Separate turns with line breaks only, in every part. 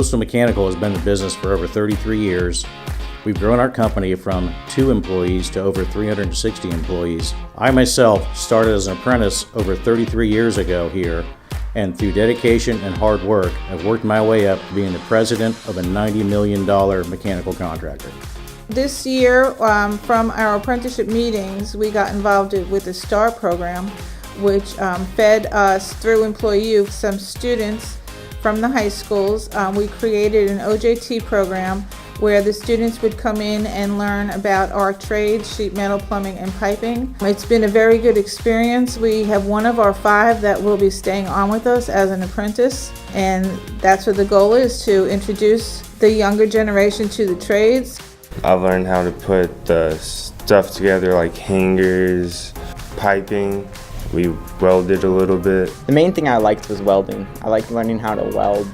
Coastal Mechanical has been in business for over 33 years. We've grown our company from 2 employees to over 360 employees. I myself started as an apprentice over 33 years ago here, and through dedication and hard work, I've worked my way up to being the president of a $90 million mechanical contractor.
This year, from our apprenticeship meetings, we got involved with the STAR program, which fed us through employU some students from the high schools. We created an OJT program where the students would come in and learn about our trades, sheet metal, plumbing, and piping. It's been a very good experience. We have one of our 5 that will be staying on with us as an apprentice, and that's what the goal is, to introduce the younger generation to the trades.
I learned how to put the stuff together like hangers, piping. We welded a little bit.
The main thing I liked was welding. I liked learning how to weld.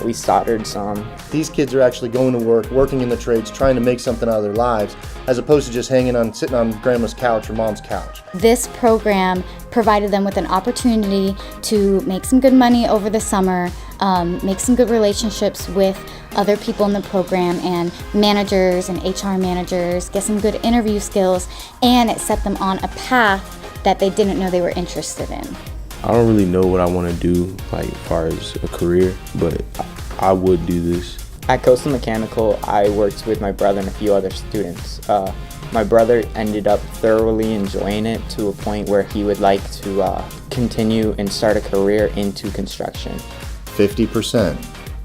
We soldered some.
These kids are actually going to work, working in the trades, trying to make something out of their lives, as opposed to just sitting on grandma's couch or mom's couch.
This program provided them with an opportunity to make some good money over the summer, make some good relationships with other people in the program and managers and HR managers, get some good interview skills, and it set them on a path that they didn't know they were interested in.
I don't really know what I want to do, like as far as a career, but I would do this.
At Coastal Mechanical, I worked with my brother and a few other students. My brother ended up thoroughly enjoying it to a point where he would like to continue and start a career into construction.
50%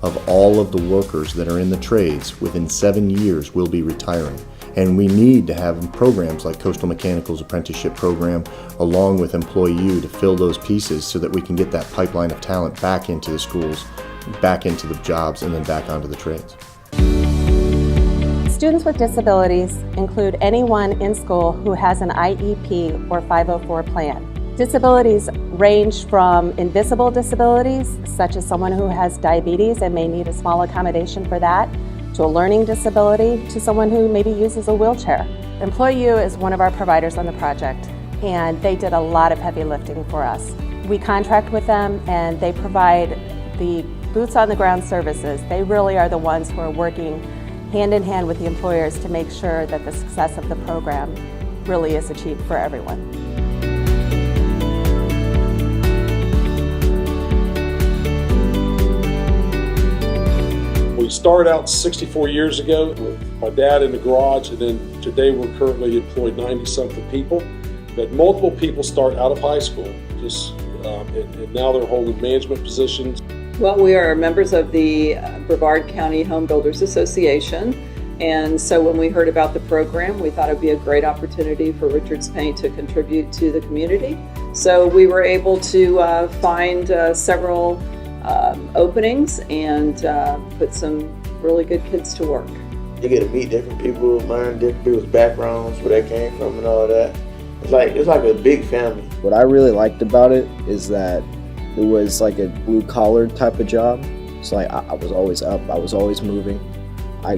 of all of the workers that are in the trades within 7 years will be retiring. And we need to have programs like Coastal Mechanical's apprenticeship program along with employU to fill those pieces so that we can get that pipeline of talent back into the schools, back into the jobs, and then back onto the trades.
Students with disabilities include anyone in school who has an IEP or 504 plan. Disabilities range from invisible disabilities, such as someone who has diabetes and may need a small accommodation for that, to a learning disability, to someone who maybe uses a wheelchair. employU is one of our providers on the project, and they did a lot of heavy lifting for us. We contract with them, and they provide the boots on the ground services. They really are the ones who are working hand in hand with the employers to make sure that the success of the program really is achieved for everyone.
We started out 64 years ago with my dad in the garage, and then today we're currently employed 90-something people. But multiple people start out of high school, and now they're holding management positions.
Well, we are members of the Brevard County Home Builders Association, and so when we heard about the program, we thought it would be a great opportunity for Richards Paint to contribute to the community. So we were able to find several openings and put some really good kids to work.
You get to meet different people, learn different people's backgrounds, where they came from and all that. It's like a big family.
What I really liked about it is that it was like a blue-collar type of job. So I was always up, I was always moving. I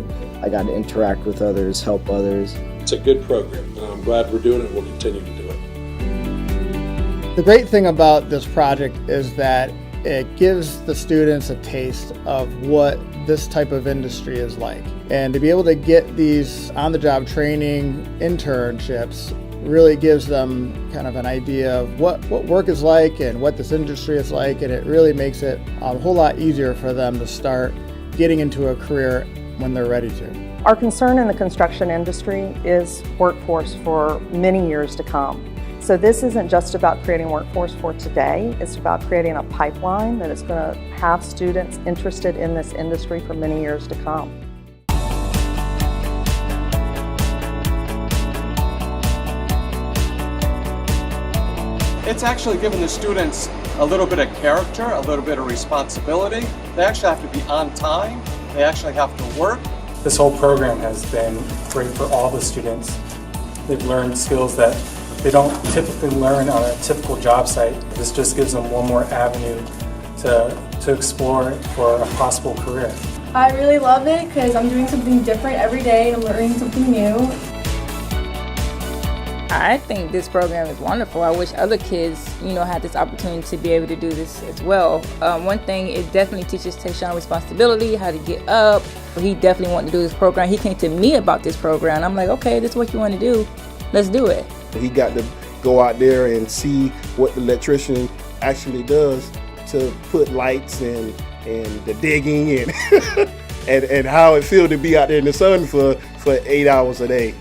got to interact with others, help others.
It's a good program, and I'm glad we're doing it. We'll continue to do it.
The great thing about this project is that it gives the students a taste of what this type of industry is like. And to be able to get these on-the-job training internships really gives them kind of an idea of what work is like and what this industry is like, and it really makes it a whole lot easier for them to start getting into a career when they're ready to.
Our concern in the construction industry is workforce for many years to come. So this isn't just about creating workforce for today, it's about creating a pipeline that is going to have students interested in this industry for many years to come.
It's actually given the students a little bit of character, a little bit of responsibility. They actually have to be on time. They actually have to work.
This whole program has been great for all the students. They've learned skills that they don't typically learn on a typical job site. This just gives them one more avenue to explore for a possible career.
I really love it because I'm doing something different every day and I'm learning something new. I think this program is wonderful. I wish other kids, had this opportunity to be able to do this as well. One thing, it definitely teaches Tayshawn responsibility, how to get up. He definitely wanted to do this program. He came to me about this program. I'm like, okay, this is what you want to do. Let's do it.
He got to go out there and see what the electrician actually does to put lights and the digging and and how it feels to be out there in the sun for 8 hours a day.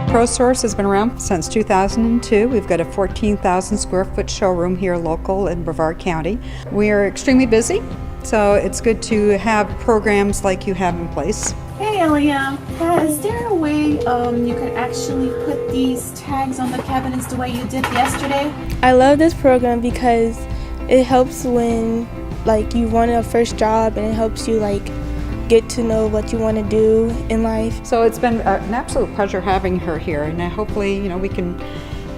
ProSource has been around since 2002. We've got a 14,000 square foot showroom here local in Brevard County. We are extremely busy, so it's good to have programs like you have in place.
Hey Elia, is there a way you could actually put these tags on the cabinets the way you did yesterday?
I love this program because it helps when you want a first job, and it helps you get to know what you want to do in life.
So it's been an absolute pleasure having her here, and hopefully we can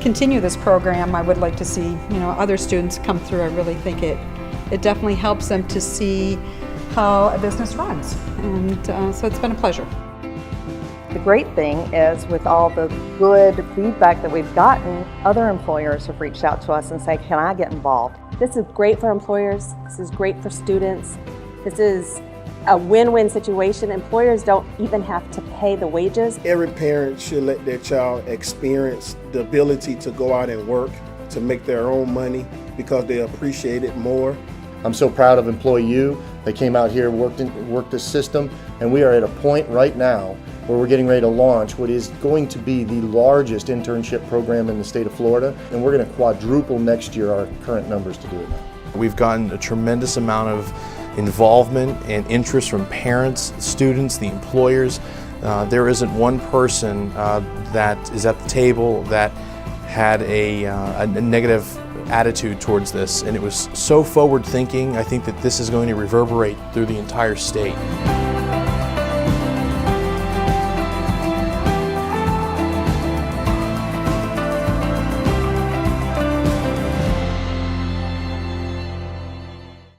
continue this program. I would like to see other students come through. I really think it definitely helps them to see how a business runs, and so it's been a pleasure.
The great thing is, with all the good feedback that we've gotten, other employers have reached out to us and say, can I get involved?
This is great for employers. This is great for students. This is a win-win situation. Employers don't even have to pay the wages.
Every parent should let their child experience the ability to go out and work, to make their own money, because they appreciate it more.
I'm so proud of employU. They came out here, worked the system, and we are at a point right now where we're getting ready to launch what is going to be the largest internship program in the state of Florida, and we're going to quadruple next year our current numbers to do it now.
We've gotten a tremendous amount of involvement and interest from parents, students, the employers. There isn't one person that is at the table that had a negative attitude towards this, and it was so forward thinking. I think that this is going to reverberate through the entire state.